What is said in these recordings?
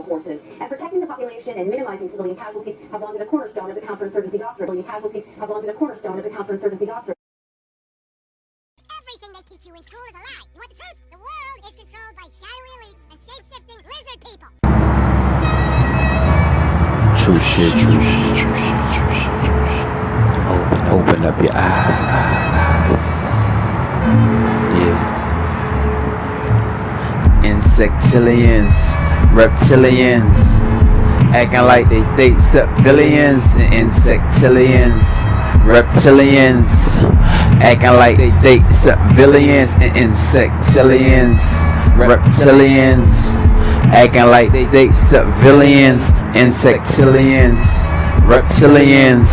forces, and protecting the population and minimizing civilian casualties have long been a cornerstone of the counterinsurgency doctrine. Civilian casualties have long been a cornerstone of the counterinsurgency doctrine. Everything they teach you in school is a lie. You want the truth? The world is controlled by shadowy elites and shape-shifting lizard people. True shit, true shit, true shit, true shit, true shit. Open up your eyes. Yeah. Insectilians, reptilians, acting like they date civilians. Insectilians, reptilians, acting like they date civilians. Insectilians, reptilians, acting like they date civilians. Insectilians, reptilians,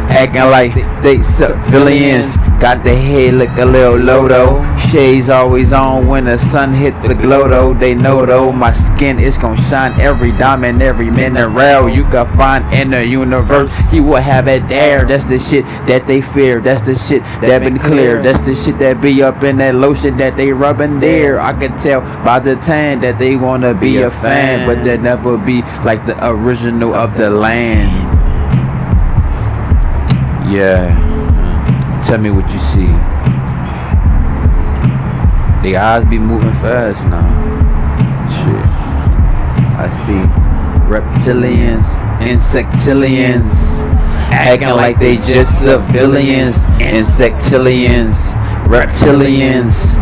acting like they civilians. Got the head look a little low though. Shades always on when the sun hit the glow though. They know though my skin is gonna shine every diamond, every mineral you can find in the universe. He will have it there. That's the shit that they fear. That's the shit that been clear. That's the shit that be up in that lotion that they rubbing there. I can tell by the tan that they wanna be a fan, but they never be like the original of the land. Yeah. Tell me what you see. The eyes be moving fast now. Shit. I see reptilians, insectilians, acting like they just civilians. Insectilians, reptilians,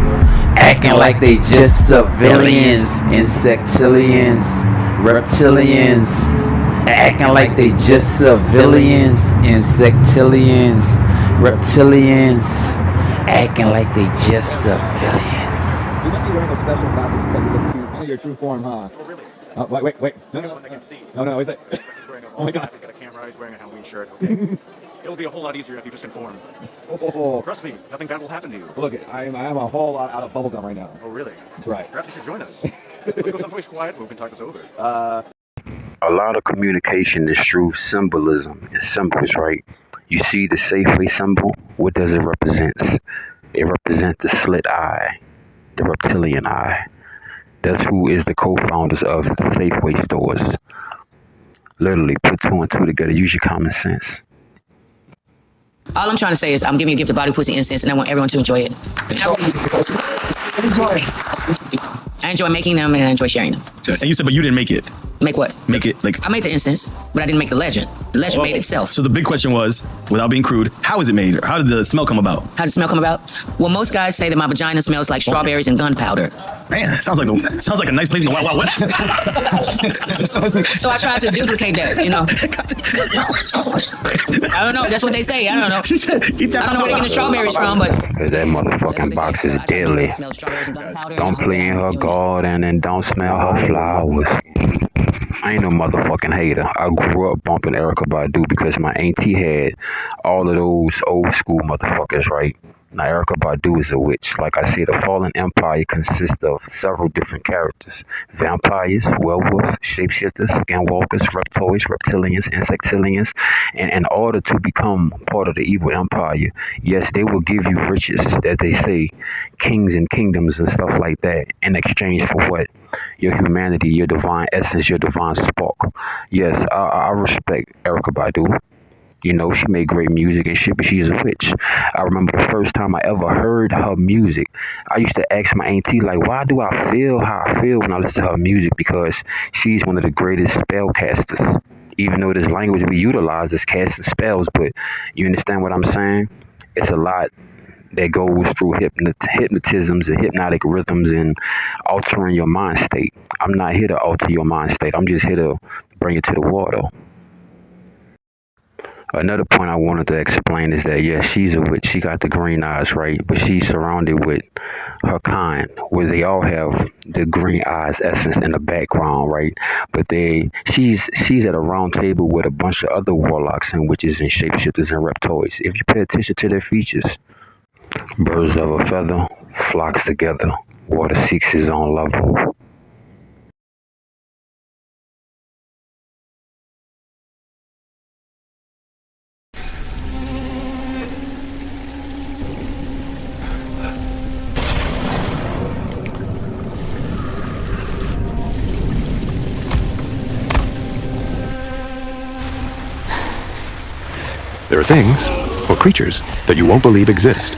acting like they just civilians. Insectilians, reptilians, acting like they just civilians. Insectilians, reptilians, acting like they just civilians. You might be wearing those special glasses because you look cute. Kind of your true form, huh? Oh, really? Wait. No. I can see. No, is it? He's wearing oh my God. He's got a camera. He's wearing a Halloween shirt. Okay. It'll be a whole lot easier if you just conform. Oh. Trust me, nothing bad will happen to you. Look, I am a whole lot out of bubblegum right now. Oh, really? That's right. Perhaps you should join us. Let's go someplace quiet where we can talk this over. A lot of communication is through symbolism and symbols, right? You see the Safeway symbol? What does it represent? It represents the slit eye, the reptilian eye. That's who is the co-founders of the Safeway stores. Literally, put two and two together. Use your common sense. All I'm trying to say is I'm giving you a gift of body, pussy, incense, and I want everyone to enjoy it. I enjoy making them and I enjoy sharing them. And you said, but you didn't make it. Make what? Make it like... I made the incense, but I didn't make the legend. The legend made itself. So the big question was, without being crude, how is it made? How did the smell come about? How did the smell come about? Well, most guys say that my vagina smells like strawberries and gunpowder. Man, sounds like a nice place in the Wild West. So I tried to duplicate that, you know. I don't know. That's what they say. I don't know. She said, eat that. I don't know where they're getting the strawberries from, but... That motherfucking box is deadly. Don't play in her garden and don't smell her flowers. I ain't no motherfucking hater. I grew up bumping Erykah Badu because my auntie had all of those old school motherfuckers, right? Now, Erykah Badu is a witch. Like I said, the Fallen Empire consists of several different characters. Vampires, werewolves, shapeshifters, skinwalkers, reptoids, reptilians, insectilians. And in order to become part of the evil empire, yes, they will give you riches, that they say, kings and kingdoms and stuff like that, in exchange for what? Your humanity, your divine essence, your divine spark. Yes, I respect Erykah Badu. You know, she made great music and shit, but she's a witch. I remember the first time I ever heard her music, I used to ask my auntie, like, why do I feel how I feel when I listen to her music? Because she's one of the greatest spellcasters. Even though this language we utilize is casting spells, but you understand what I'm saying? It's a lot that goes through hypnotisms and hypnotic rhythms and altering your mind state. I'm not here to alter your mind state. I'm just here to bring it to the water. Another point I wanted to explain is that, yes, she's a witch. She got the green eyes, right? But she's surrounded with her kind, where they all have the green eyes essence in the background, right? But she's at a round table with a bunch of other warlocks and witches and shapeshifters and reptoids. If you pay attention to their features, birds of a feather flocks together. Water seeks his own level. There are things, or creatures, that you won't believe exist.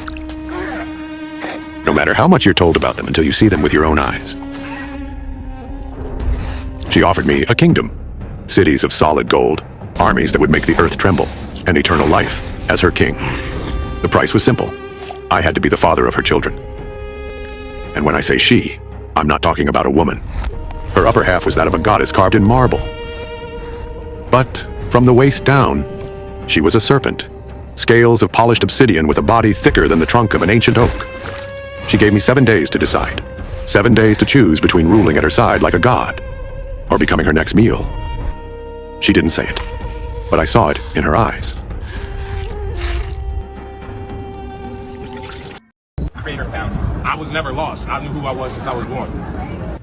No matter how much you're told about them until you see them with your own eyes. She offered me a kingdom, cities of solid gold, armies that would make the earth tremble, and eternal life as her king. The price was simple. I had to be the father of her children. And when I say she, I'm not talking about a woman. Her upper half was that of a goddess carved in marble. But from the waist down, she was a serpent, scales of polished obsidian with a body thicker than the trunk of an ancient oak. She gave me 7 days to decide. 7 days to choose between ruling at her side like a god or becoming her next meal. She didn't say it, but I saw it in her eyes. Creator found me. I was never lost. I knew who I was since I was born.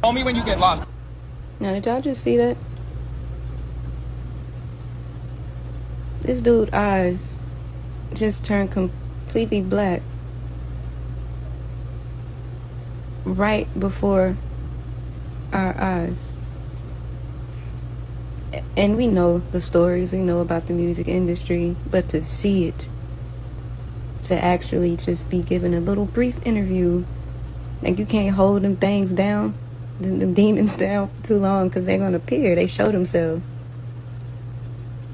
Call me when you get lost. Now, did y'all just see that? This dude's eyes just turned completely black right before our eyes. And we know the stories, we know about the music industry, but to see it, to actually just be given a little brief interview, like you can't hold them things down, them demons down for too long, because they're going to appear. They show themselves.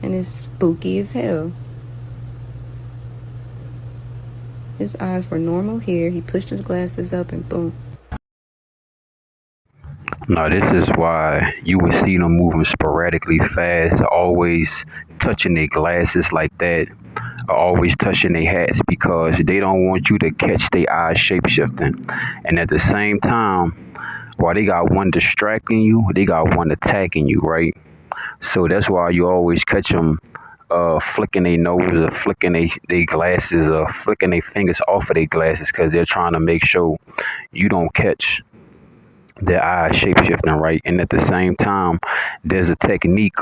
And it's spooky as hell. His eyes were normal here. He pushed his glasses up and boom. No, this is why you would see them moving sporadically fast, always touching their glasses like that, or always touching their hats, because they don't want you to catch their eyes shape-shifting. And at the same time, while they got one distracting you, they got one attacking you, right? So that's why you always catch them flicking their nose or flicking their glasses or flicking their fingers off of their glasses, because they're trying to make sure you don't catch their eyes shape-shifting, right? And at the same time, there's a technique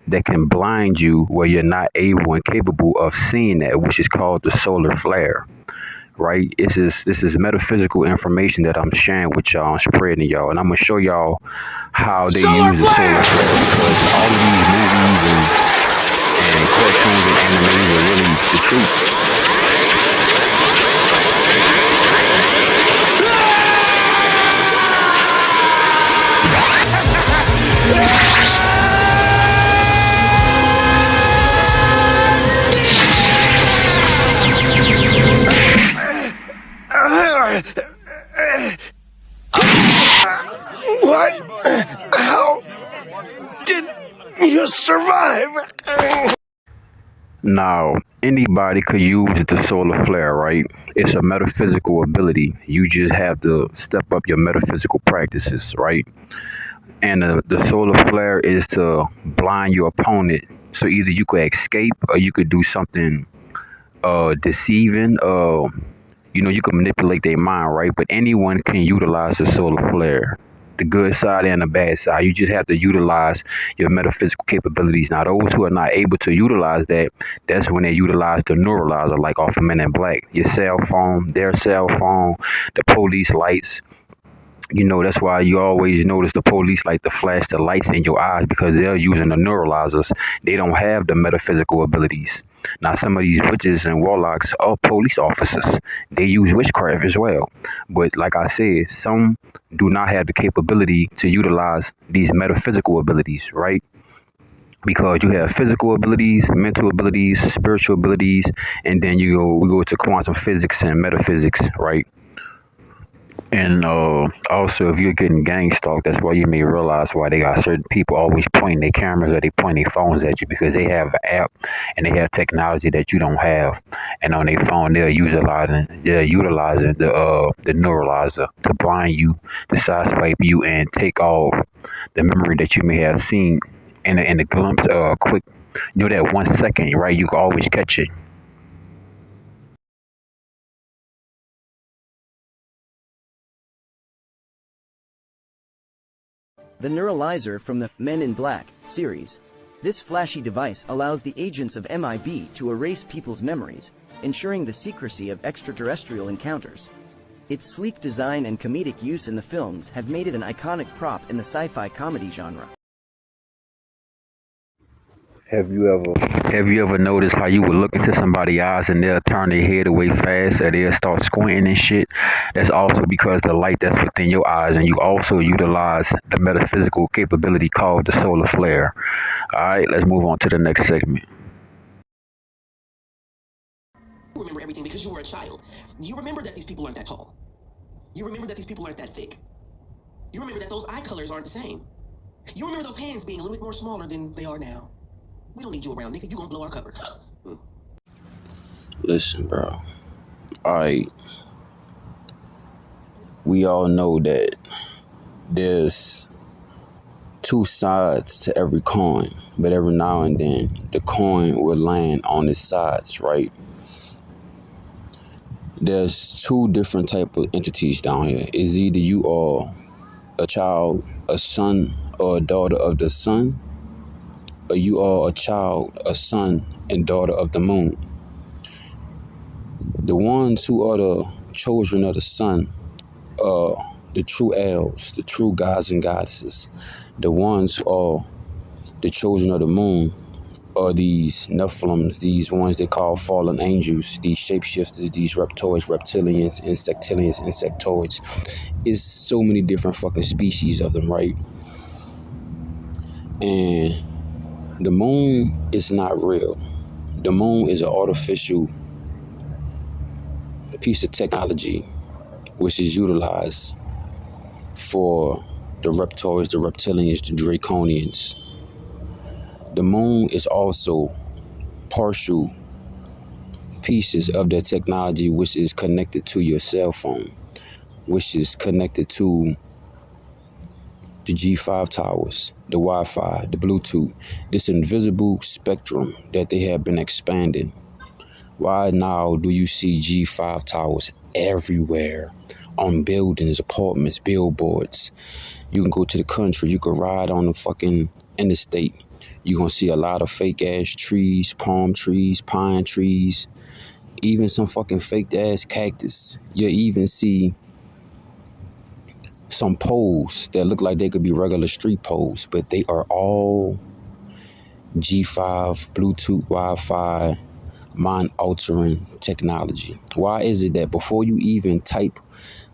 that can blind you where you're not able and capable of seeing that, which is called the solar flare, right? This is metaphysical information that I'm sharing with y'all and spreading y'all, and I'm gonna show y'all how they use the solar flare, because all of these movies and cartoons and animes are really the truth. What? How did you survive? Now, anybody could use the solar flare, right? It's a metaphysical ability. You just have to step up your metaphysical practices, right? And the solar flare is to blind your opponent. So either you could escape or you could do something deceiving. You can manipulate their mind, right? But anyone can utilize the solar flare, the good side and the bad side. You just have to utilize your metaphysical capabilities. Now, those who are not able to utilize that, that's when they utilize the neuralizer, like off of Men in Black. Your cell phone, their cell phone, the police lights. That's why you always notice the police like to flash the lights in your eyes, because they're using the neuralizers. They don't have the metaphysical abilities. Now, some of these witches and warlocks are police officers. They use witchcraft as well. But like I said, some do not have the capability to utilize these metaphysical abilities, right? Because you have physical abilities, mental abilities, spiritual abilities, and then we go to quantum physics and metaphysics, right? And also, if you're getting gang stalked, that's why you may realize why they got certain people always pointing their cameras or they point their phones at you, because they have an app and they have technology that you don't have. And on their phone, they're utilizing the neuralizer to blind you, to sideswipe you, and take off the memory that you may have seen in the glimpse, quick. That 1 second, right? You can always catch it. The Neuralizer from the Men in Black series. This flashy device allows the agents of MIB to erase people's memories, ensuring the secrecy of extraterrestrial encounters. Its sleek design and comedic use in the films have made it an iconic prop in the sci-fi comedy genre. Have you ever noticed how you would look into somebody's eyes and they'll turn their head away fast or they'll start squinting and shit? That's also because the light that's within your eyes, and you also utilize the metaphysical capability called the solar flare. All right, let's move on to the next segment. You remember everything because you were a child. You remember that these people aren't that tall. You remember that these people aren't that thick. You remember that those eye colors aren't the same. You remember those hands being a little bit more smaller than they are now. We don't need you around, nigga. You gonna blow our cover. Listen, bro. Alright. We all know that there's two sides to every coin, but every now and then the coin will land on its sides, right? There's two different type of entities down here. It's either you are a child, a son, or a daughter of the sun, or you are a child, a son, and daughter of the moon. The ones who are the children of the sun are the true elves, the true gods and goddesses. The ones who are the children of the moon are these Nephilims, these ones they call fallen angels, these shapeshifters, these reptoids, reptilians, insectoids. It's so many different fucking species of them, right? And the moon is not real. The moon is an artificial piece of technology which is utilized for the reptoids, the reptilians, the draconians. The moon is also partial pieces of that technology which is connected to your cell phone, which is connected to the G5 towers, the Wi-Fi, the Bluetooth, this invisible spectrum that they have been expanding. Why now do you see G5 towers everywhere on buildings, apartments, billboards? You can go to the country, you can ride on the fucking interstate. You're going to see a lot of fake ass trees, palm trees, pine trees, even some fucking fake ass cactus. You'll even see some poles that look like they could be regular street poles, but they are all G5, Bluetooth, Wi-Fi, mind-altering technology. Why is it that before you even type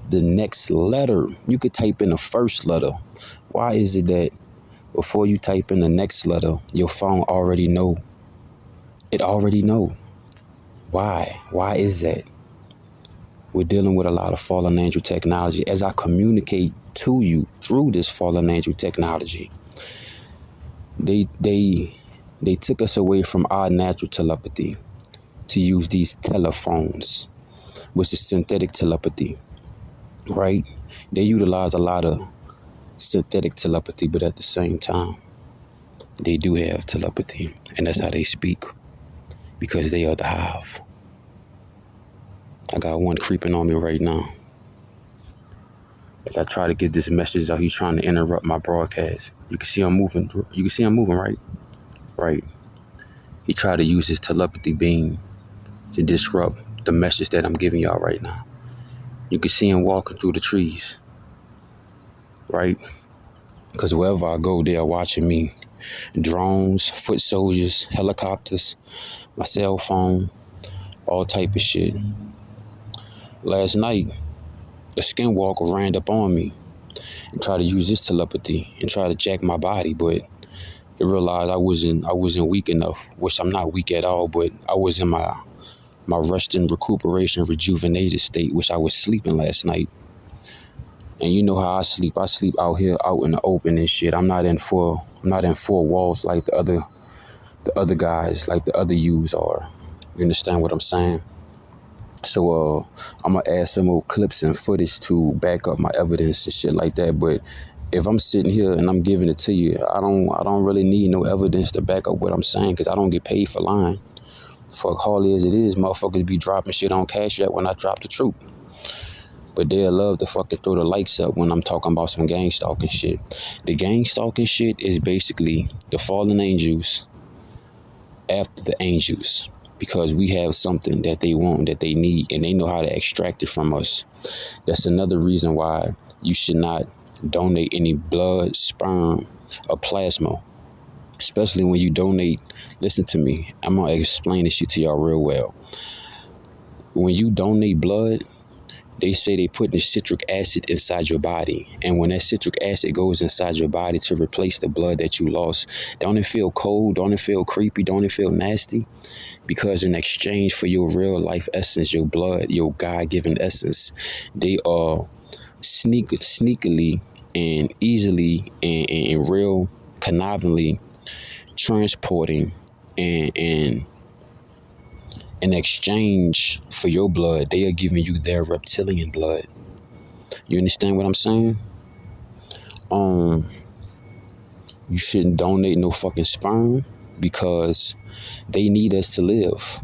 the next letter, you could type in the first letter? Why is it that before you type in the next letter, your phone already know? It already know. Why? Why is that? We're dealing with a lot of fallen angel technology. As I communicate to you through this fallen angel technology, they took us away from our natural telepathy to use these telephones, which is synthetic telepathy, right? They utilize a lot of synthetic telepathy, but at the same time, they do have telepathy, and that's how they speak, because they are the hive. I got one creeping on me right now. If I try to get this message out, he's trying to interrupt my broadcast. You can see I'm moving. You can see I'm moving, right? Right. He tried to use his telepathy beam to disrupt the message that I'm giving y'all right now. You can see him walking through the trees, right? Because wherever I go, they are watching me. Drones, foot soldiers, helicopters, my cell phone, all type of shit. Last night, a skinwalker ran up on me and tried to use his telepathy and try to jack my body, but it realized I wasn't weak enough, which I'm not weak at all, but I was in my resting, recuperation, rejuvenated state, which I was sleeping last night. And you know how I sleep. I sleep out here, out in the open and shit. I'm not in four walls like the other guys, like the other yous are. You understand what I'm saying? So I'm gonna add some more clips and footage to back up my evidence and shit like that. But if I'm sitting here and I'm giving it to you, I don't really need no evidence to back up what I'm saying, because I don't get paid for lying. Fuck, hardly as it is, motherfuckers be dropping shit on Cash App when I drop the truth. But they'll love to fucking throw the likes up when I'm talking about some gang stalking shit. The gang stalking shit is basically the fallen angels after the angels, because we have something that they want, that they need, and they know how to extract it from us. That's another reason why you should not donate any blood, sperm, or plasma especially when you donate. Listen to me. I'm gonna explain this shit to y'all real well. When you donate blood, they say they put the citric acid inside your body. And when that citric acid goes inside your body to replace the blood that you lost, don't it feel cold? Don't it feel creepy? Don't it feel nasty? Because in exchange for your real life essence, your blood, your God-given essence, they are sneakily and easily and real connivingly transporting and in exchange for your blood, they are giving you their reptilian blood. You understand what I'm saying? You shouldn't donate no fucking sperm because they need us to live.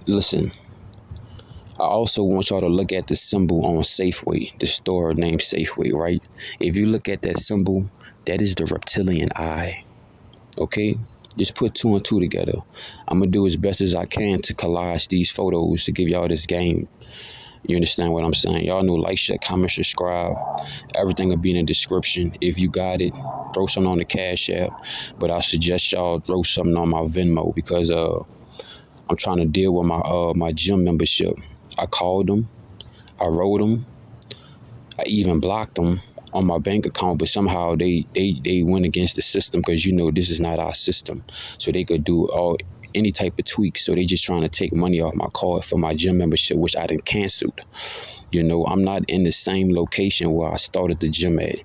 Listen, I also want y'all to look at the symbol on Safeway, the store named Safeway, right? If you look at that symbol, that is the reptilian eye, okay? Just put 2 and 2 together. I'm going to do as best as I can to collage these photos to give y'all this game. You understand what I'm saying? Y'all know, like, share, comment, subscribe. Everything will be in the description. If you got it, throw something on the Cash App. But I suggest y'all throw something on my Venmo because I'm trying to deal with my gym membership. I called them. I wrote them. I even blocked them on my bank account, but somehow they went against the system because, you know, this is not our system. So they could do any type of tweaks. So they just trying to take money off my card for my gym membership, which I done canceled. You know, I'm not in the same location where I started the gym at.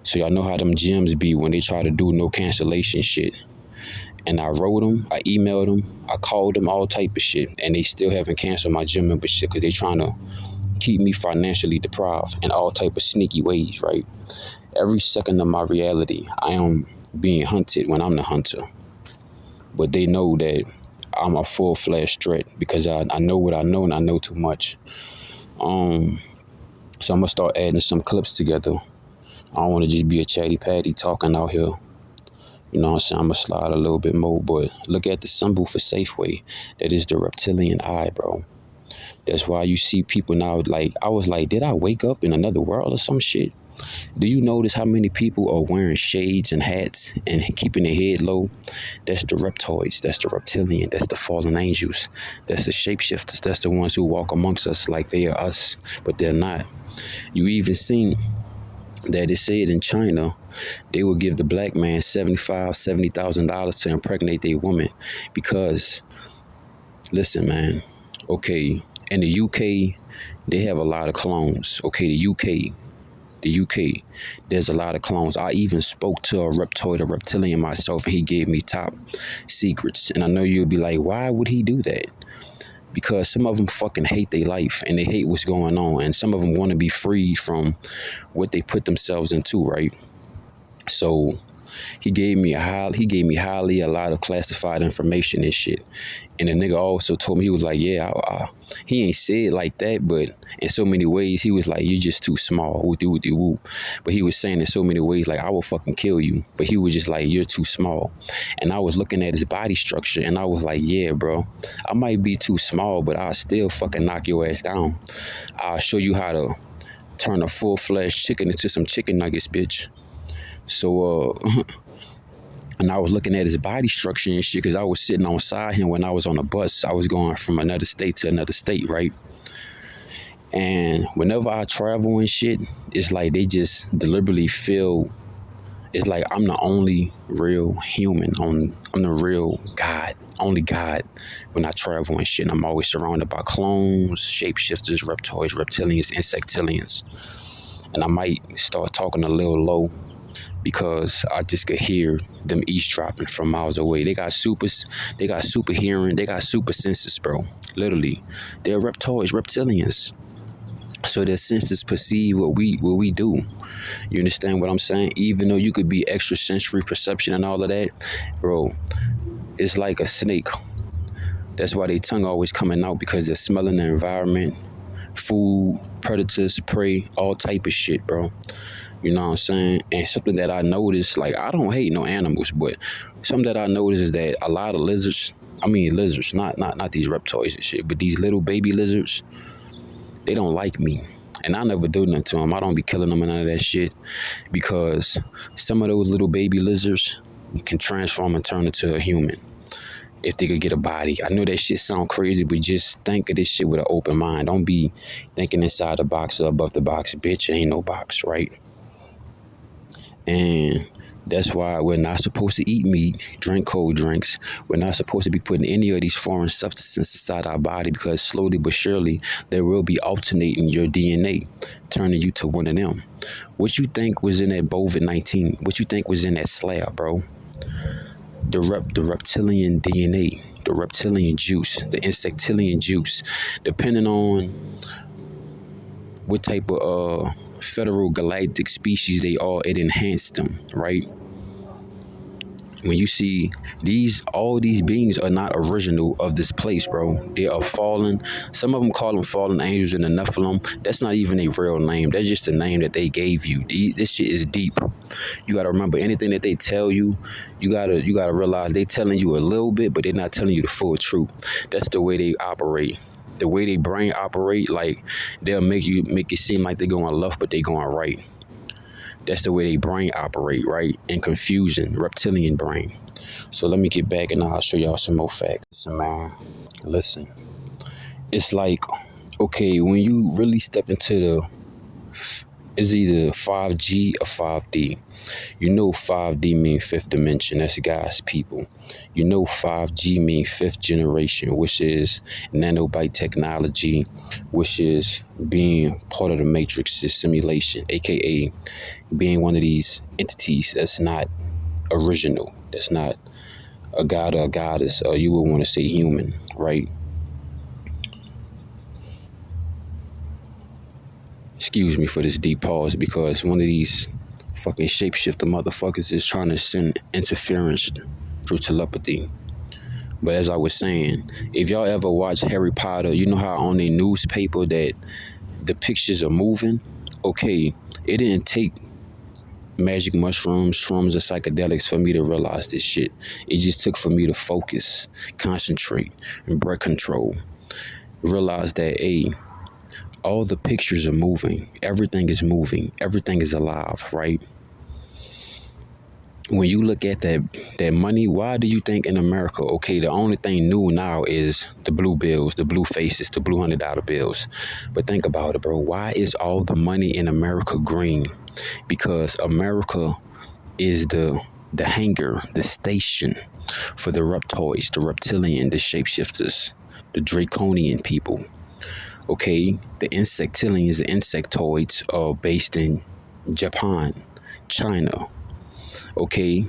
So y'all know how them gyms be when they try to do no cancellation shit. And I wrote them, I emailed them, I called them, all type of shit. And they still haven't canceled my gym membership because they trying to keep me financially deprived in all type of sneaky ways, right? Every second of my reality, I am being hunted when I'm the hunter. But they know that I'm a full-fledged threat because I know what I know and I know too much. So I'm going to start adding some clips together. I don't want to just be a chatty patty talking out here. You know what I'm saying? I'm going to slide a little bit more, but look at the symbol for Safeway. That is the reptilian eye, bro. That's why you see people now, like, I was like, did I wake up in another world or some shit? Do you notice how many people are wearing shades and hats and keeping their head low? That's the reptoids. That's the reptilian. That's the fallen angels. That's the shapeshifters. That's the ones who walk amongst us like they are us, but they're not. You even seen that it said in China, they would give the black man $70,000 to impregnate their woman because, listen, man, okay, in the UK, they have a lot of clones. Okay, the UK, there's a lot of clones. I even spoke to a reptilian myself, and he gave me top secrets. And I know you'll be like, why would he do that? Because some of them fucking hate their life and they hate what's going on. And some of them want to be free from what they put themselves into, right? So he gave me highly a lot of classified information and shit. And the nigga also told me, he was like, yeah, he ain't said like that, but in so many ways, he was like, you just too small. Woo. But he was saying in so many ways, like, I will fucking kill you. But he was just like, you're too small. And I was looking at his body structure and I was like, yeah, bro, I might be too small, but I'll still fucking knock your ass down. I'll show you how to turn a full-fledged chicken into some chicken nuggets, bitch. So, and I was looking at his body structure and shit because I was sitting on side him when I was on a bus. I was going from another state to another state, right? And whenever I travel and shit, it's like they just deliberately feel, it's like I'm the only real human. I'm the real God, only God when I travel and shit. And I'm always surrounded by clones, shapeshifters, reptoids, reptilians, insectilians. And I might start talking a little low because I just could hear them eavesdropping from miles away. They got super hearing, they got super senses, bro. Literally. They're reptoids, reptilians. So their senses perceive what we do. You understand what I'm saying? Even though you could be extrasensory perception and all of that, bro, it's like a snake. That's why their tongue always coming out, because they're smelling the environment, food, predators, prey, all type of shit, bro. You know what I'm saying? And something that I noticed, like, I don't hate no animals, but something that I noticed is that a lot of lizards, not these reptoids and shit, but these little baby lizards, they don't like me. And I never do nothing to them. I don't be killing them and none of that shit, because some of those little baby lizards can transform and turn into a human if they could get a body. I know that shit sound crazy, but just think of this shit with an open mind. Don't be thinking inside the box or above the box. Bitch, ain't no box, right? And that's why we're not supposed to eat meat, drink cold drinks. We're not supposed to be putting any of these foreign substances inside our body, because slowly but surely they will be alternating your DNA, turning you to one of them. What you think was in that COVID-19? What you think was in that slab, bro? The reptilian DNA, the reptilian juice, the insectilian juice. Depending on what type of federal galactic species they are, it enhanced them, right? When you see all these beings are not original of this place, bro. They are fallen. Some of them call them fallen angels and the Nephilim. That's not even a real name. That's just a name that they gave you. This shit is deep. You gotta remember, anything that they tell you, you gotta realize they telling you a little bit, but they're not telling you the full truth. That's the way they operate. The way they brain operate, like they'll make it seem like they're going left, but they going right. That's the way they brain operate, right? In confusion, reptilian brain. So let me get back and I'll show y'all some more facts. Listen, man. Listen. It's like, okay, when you really step into it's either 5G or 5D. You know 5D means fifth dimension. That's God's people. You know 5G means fifth generation, which is nanobite technology, which is being part of the matrix's simulation, aka being one of these entities that's not original, that's not a god or a goddess, or you would want to say human, right? Excuse me for this deep pause, because one of these fucking shapeshifter motherfuckers is trying to send interference through telepathy. But as I was saying, if y'all ever watch Harry Potter, you know how on a newspaper that the pictures are moving? Okay, it didn't take magic mushrooms, shrooms, or psychedelics for me to realize this shit. It just took for me to focus, concentrate, and breath control. Realize that, all the pictures are moving. Everything is moving. Everything is alive, right? When you look at that money, why do you think in America, okay, the only thing new now is the blue bills, the blue faces, the blue $100 bills. But think about it, bro. Why is all the money in America green? Because America is the hangar, the station for the reptoids, the reptilian, the shapeshifters, the draconian people. Okay, the insectilians, the insectoids are based in Japan, China. Okay,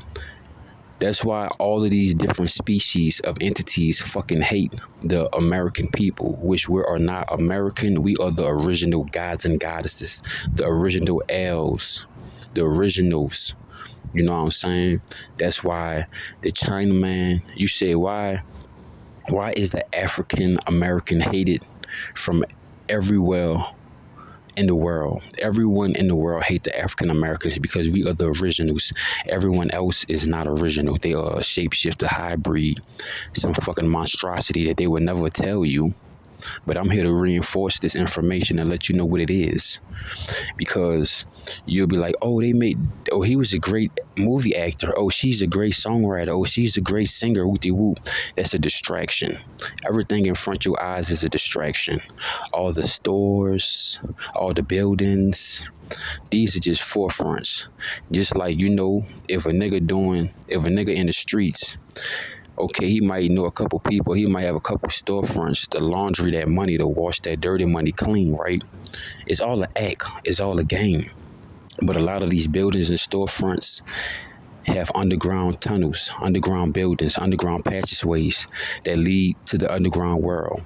that's why all of these different species of entities fucking hate the American people, which we are not American. We are the original gods and goddesses, the original elves, the originals. You know what I'm saying? That's why the Chinaman, you say, why is the African American hated from everywhere in the world? Everyone in the world hate the African Americans because we are the originals. Everyone else is not original. They are a shapeshifter, hybrid, some fucking monstrosity that they would never tell you. But I'm here to reinforce this information and let you know what it is. Because you'll be like, oh, he was a great movie actor. Oh, she's a great songwriter. Oh, she's a great singer. Whoopty whoop. That's a distraction. Everything in front of your eyes is a distraction. All the stores, all the buildings, these are just forefronts. Just like, if a nigga in the streets, okay, he might know a couple people. He might have a couple storefronts to laundry that money, to wash that dirty money clean, right? It's all an act. It's all a game. But a lot of these buildings and storefronts have underground tunnels, underground buildings, underground passageways that lead to the underground world.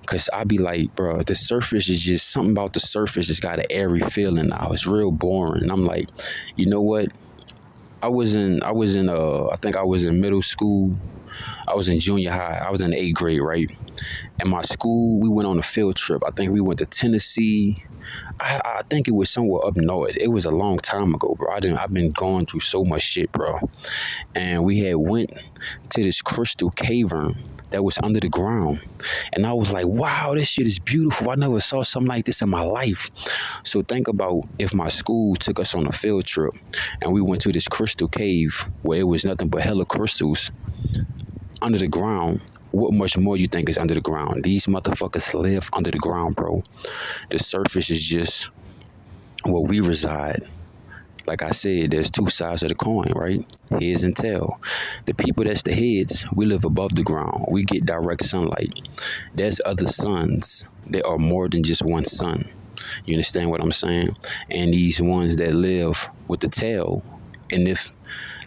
Because I be like, bro, the surface is just, something about the surface has got an airy feeling now. It's real boring. And I'm like, you know what? I think I was in middle school. I was in junior high. I was in the 8th grade, right? And my school, we went on a field trip. I think we went to Tennessee. I think it was somewhere up north. It was a long time ago, bro. I've been going through so much shit, bro. And we had went to this crystal cavern that was under the ground. And I was like, wow, this shit is beautiful. I never saw something like this in my life. So think about if my school took us on a field trip and we went to this crystal cave where it was nothing but hella crystals under the ground. What much more you think is under the ground? These motherfuckers live under the ground, bro. The surface is just where we reside. Like I said, there's two sides of the coin, right? Heads and tail. The people that's the heads, we live above the ground. We get direct sunlight. There's other suns. There are more than just one sun. You understand what I'm saying? And these ones that live with the tail, and if,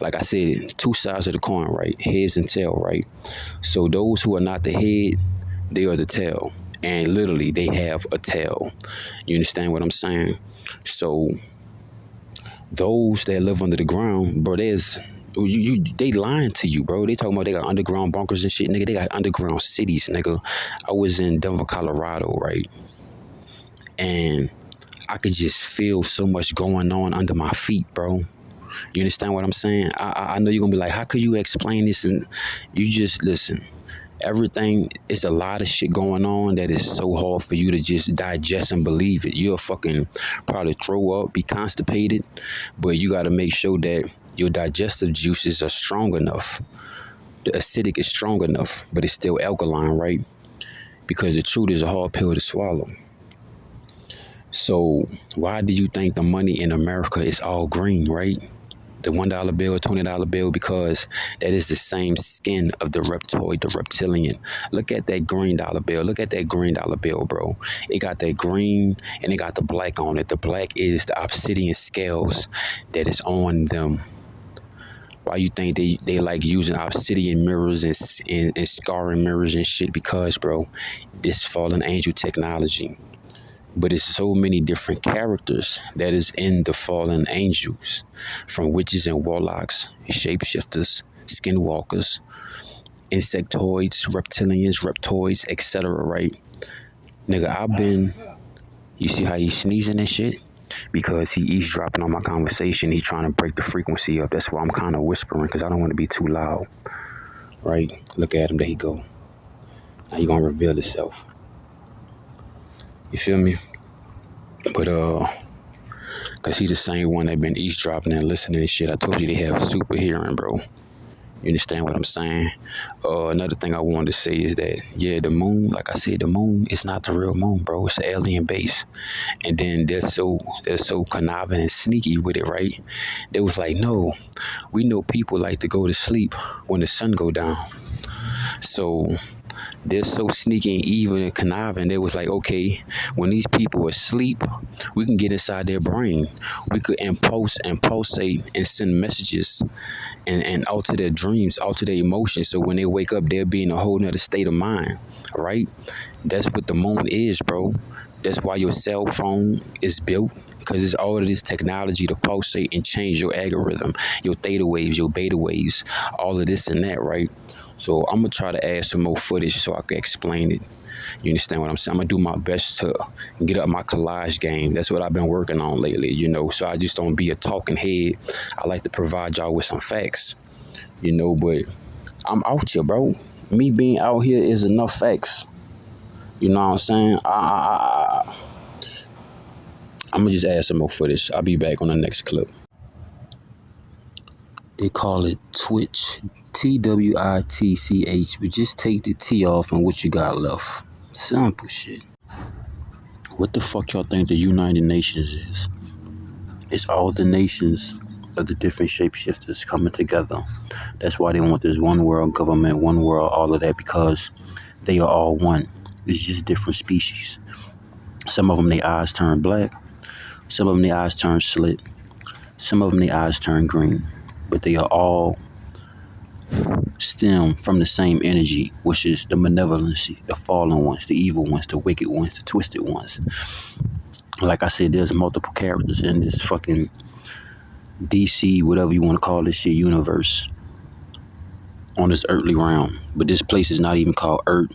like I said, two sides of the coin, right? Heads and tail, right? So those who are not the head, they are the tail. And literally, they have a tail. You understand what I'm saying? So those that live under the ground, bro, they lying to you, bro. They talking about they got underground bunkers and shit, nigga. They got underground cities, nigga. I was in Denver, Colorado, right? And I could just feel so much going on under my feet, bro. You understand what I'm saying? I know you're gonna be like, how could you explain this? And you just listen. Everything is a lot of shit going on that is so hard for you to just digest and believe it. You'll fucking probably throw up, be constipated, but you got to make sure that your digestive juices are strong enough. The acidic is strong enough, but it's still alkaline, right? Because the truth is a hard pill to swallow. So why do you think the money in America is all green, right? The $1 bill, $20 bill, because that is the same skin of the reptoid, the reptilian. Look at that green dollar bill. Look at that green dollar bill, bro. It got that green and it got the black on it. The black is the obsidian scales that is on them. Why you think they like using obsidian mirrors and scarring mirrors and shit? Because, bro, this fallen angel technology. But it's so many different characters that is in the fallen angels, from witches and warlocks, shapeshifters, skinwalkers, insectoids, reptilians, reptoids, etc. Right? Nigga, you see how he's sneezing and shit? Because he eavesdropping on my conversation. He's trying to break the frequency up. That's why I'm kind of whispering, because I don't want to be too loud. Right? Look at him. There he go. Now he gonna reveal himself. You feel me? But cause he's the same one that been eavesdropping and listening and shit. I told you they have super hearing, bro. You understand what I'm saying? Another thing I wanted to say is that, yeah, the moon, like I said, the moon is not the real moon, bro. It's the alien base. And then they're so conniving and sneaky with it, right? They was like, no, we know people like to go to sleep when the sun go down. So they're so sneaky and evil and conniving. They was like, okay, when these people are asleep, we can get inside their brain. We could impulse and pulsate and send messages and alter their dreams, alter their emotions. So when they wake up, they'll be in a whole nother state of mind, right? That's what the moon is, bro. That's why your cell phone is built, because it's all of this technology to pulsate and change your algorithm, your theta waves, your beta waves, all of this and that, right? So I'm going to try to add some more footage so I can explain it. You understand what I'm saying? I'm going to do my best to get up my collage game. That's what I've been working on lately, you know, so I just don't be a talking head. I like to provide y'all with some facts, you know, but I'm out here, bro. Me being out here is enough facts. You know what I'm saying? I'm going to just add some more footage. I'll be back on the next clip. They call it Twitch, TWITCH, but just take the T off and what you got left. Simple shit. What the fuck y'all think the United Nations is? It's all the nations of the different shapeshifters coming together. That's why they want this one world government, one world, all of that, because they are all one. It's just different species. Some of them, their eyes turn black. Some of them, their eyes turn slit. Some of them, their eyes turn green. But they are all stem from the same energy, which is the malevolency, the fallen ones, the evil ones, the wicked ones, the twisted ones. Like I said, there's multiple characters in this fucking DC, whatever you want to call this shit, universe, on this earthly realm. But this place is not even called Earth,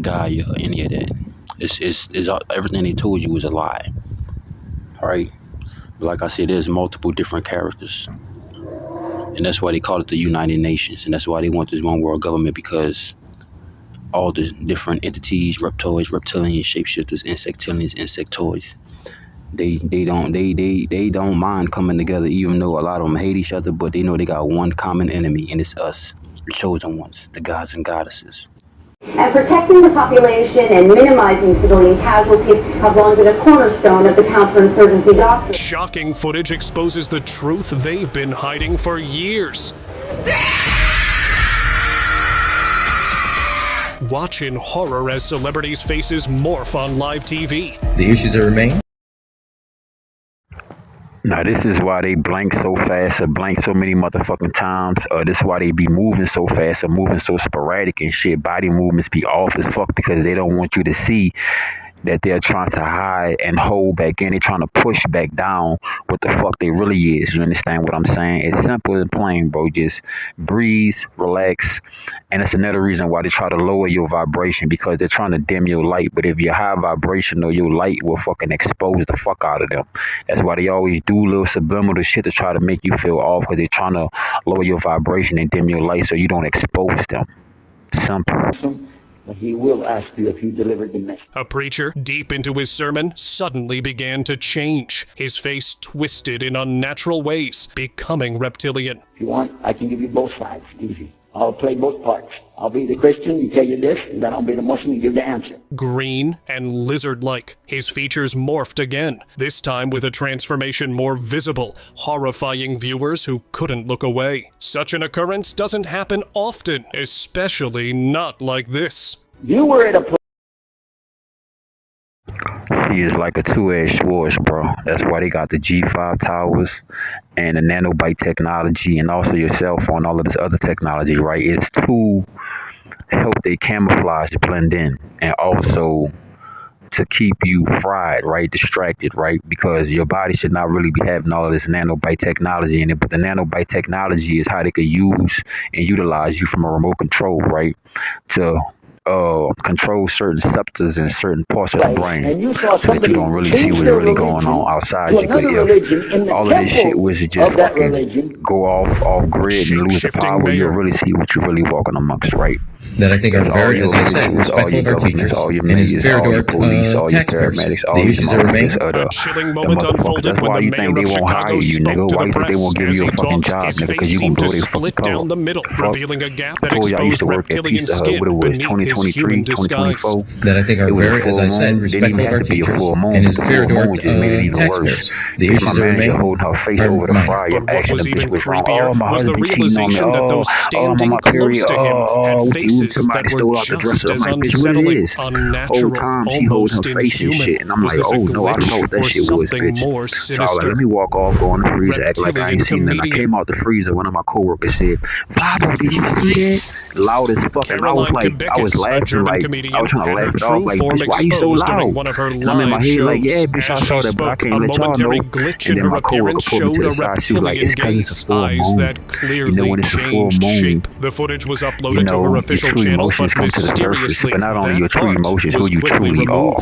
Gaia, or any of that. It's everything they told you was a lie. All right? But like I said, there's multiple different characters. And that's why they call it the United Nations. And that's why they want this one world government, because all the different entities, reptoids, reptilians, shapeshifters, insectilians, insectoids. They don't mind coming together, even though a lot of them hate each other, but they know they got one common enemy, and it's us, the chosen ones, the gods and goddesses. And protecting the population and minimizing civilian casualties have long been a cornerstone of the counterinsurgency doctrine. Shocking footage exposes the truth they've been hiding for years. Watch in horror as celebrities' faces morph on live TV. The issues that remain. Now, this is why they blank so fast or blank so many motherfucking times. This is why they be moving so fast or moving so sporadic and shit. Body movements be off as fuck because they don't want you to see that they're trying to hide and hold back in. They're trying to push back down what the fuck they really is. You understand what I'm saying? It's simple and plain, bro. Just breathe, relax. And it's another reason why they try to lower your vibration, because they're trying to dim your light. But if you're high vibrational, your light will fucking expose the fuck out of them. That's why they always do little subliminal shit to try to make you feel off, because they're trying to lower your vibration and dim your light so you don't expose them. Simple. But he will ask you if you delivered the message. A preacher, deep into his sermon, suddenly began to change. His face twisted in unnatural ways, becoming reptilian. If you want, I can give you both sides. Easy. I'll play both parts. I'll be the Christian, you tell you this, and then I'll be the Muslim, you give the answer. Green and lizard-like. His features morphed again, this time with a transformation more visible, horrifying viewers who couldn't look away. Such an occurrence doesn't happen often, especially not like this. You were at a place. See, it's like a two-edged sword, bro. That's why they got the G5 towers and the nanobite technology, and also your cell phone, all of this other technology, right? It's to help they camouflage, blend in, and also to keep you fried, right? Distracted, right? Because your body should not really be having all of this nanobite technology in it, but the nanobite technology is how they could use and utilize you from a remote control, right? To control certain receptors in certain parts of the brain, so that you don't really see what's really going on outside you. But if all of this shit was to just fucking go off grid and lose the power, you'll really see what you're really walking amongst, right? That I think are very, as I said, respectful of our teachers, all your and is fair all to your our police, all your taxpayers. paramedics, all The your issues that remain. A chilling moment unfolded when the mayor of Chicago spoke to the press. As he talked, his face seemed to split down the middle, revealing a gap that exposed reptilian skin beneath his human disguise. That I think are very, as I said, respectful of our teachers, and is fair to our taxpayers. The issues that remain are mine. But what was even creepier was the realization that those standing close to him had faces that were just as unsettling, unnatural, almost inhuman. Was this a glitch or something more sinister? Let me walk off, go in the freezer, act like I ain't seen nothing. I came out the freezer, one of my coworkers said, "Vlado, did you see that?" Loud as fuck, and I was laughing, like, I was trying to laugh it off, like, bitch, why you so loud? And I'm in my head like, yeah, bitch, I saw that, but I can't let y'all know. And then my coworker pulled me to the side, she was like, it's because it's a full moon. You know, when it's a full moon, the footage was uploaded to her official channel, but mysteriously, but not only your true emotions, who you truly are.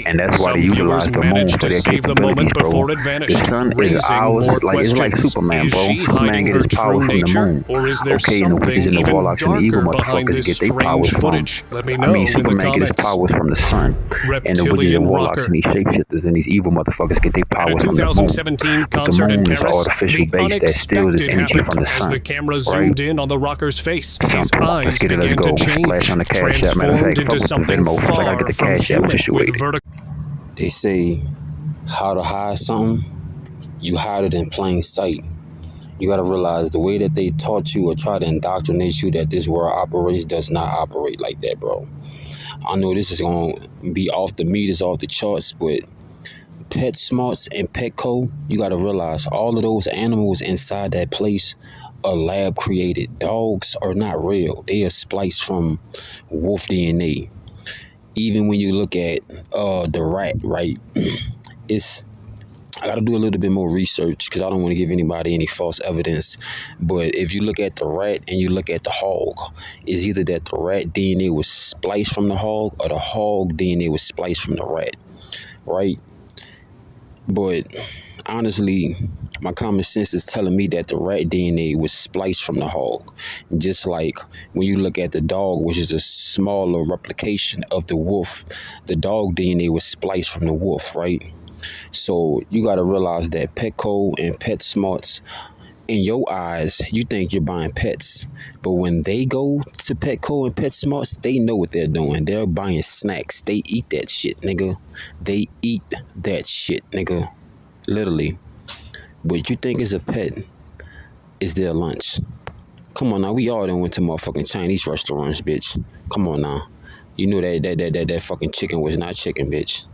And that's why they utilize the moon for their capabilities, bro. The sun is ours, like, it's like Superman, bro. Superman gets his power from the moon. Okay, and the witches and the warlocks and the evil motherfuckers get their powers from. I mean, Superman gets his powers from the sun, and the witches and warlocks and these shapeshifters and these evil motherfuckers get their powers from the moon. But the moon is an artificial base that steals its energy from the sun. As the camera zoomed in on the rocker's face, his eyes Let's get it, let's began go. to change, Splash on the cash app. Matter of fact, transformed into something Venmo. First, I gotta far get the from cash app human, situated. with vertical. They say how to hide something, you hide it in plain sight. You got to realize the way that they taught you or try to indoctrinate you that this world operates does not operate like that, bro. I know this is going to be off the meters, off the charts, but PetSmarts and Petco, you got to realize all of those animals inside that place are lab created. Dogs are not real. They are spliced from wolf DNA. Even when you look at the rat, right? I got to do a little bit more research because I don't want to give anybody any false evidence. But if you look at the rat and you look at the hog, it's either that the rat DNA was spliced from the hog or the hog DNA was spliced from the rat, right? But honestly, my common sense is telling me that the rat DNA was spliced from the hog. Just like when you look at the dog, which is a smaller replication of the wolf, the dog DNA was spliced from the wolf, right? So you got to realize that Petco and PetSmarts, in your eyes, you think you're buying pets. But when they go to Petco and PetSmarts, they know what they're doing. They're buying snacks. They eat that shit, nigga. They eat that shit, nigga. Literally. What you think is a pet is their lunch. Come on now, we all done went to motherfucking Chinese restaurants, bitch. Come on now. You know that fucking chicken was not chicken, bitch.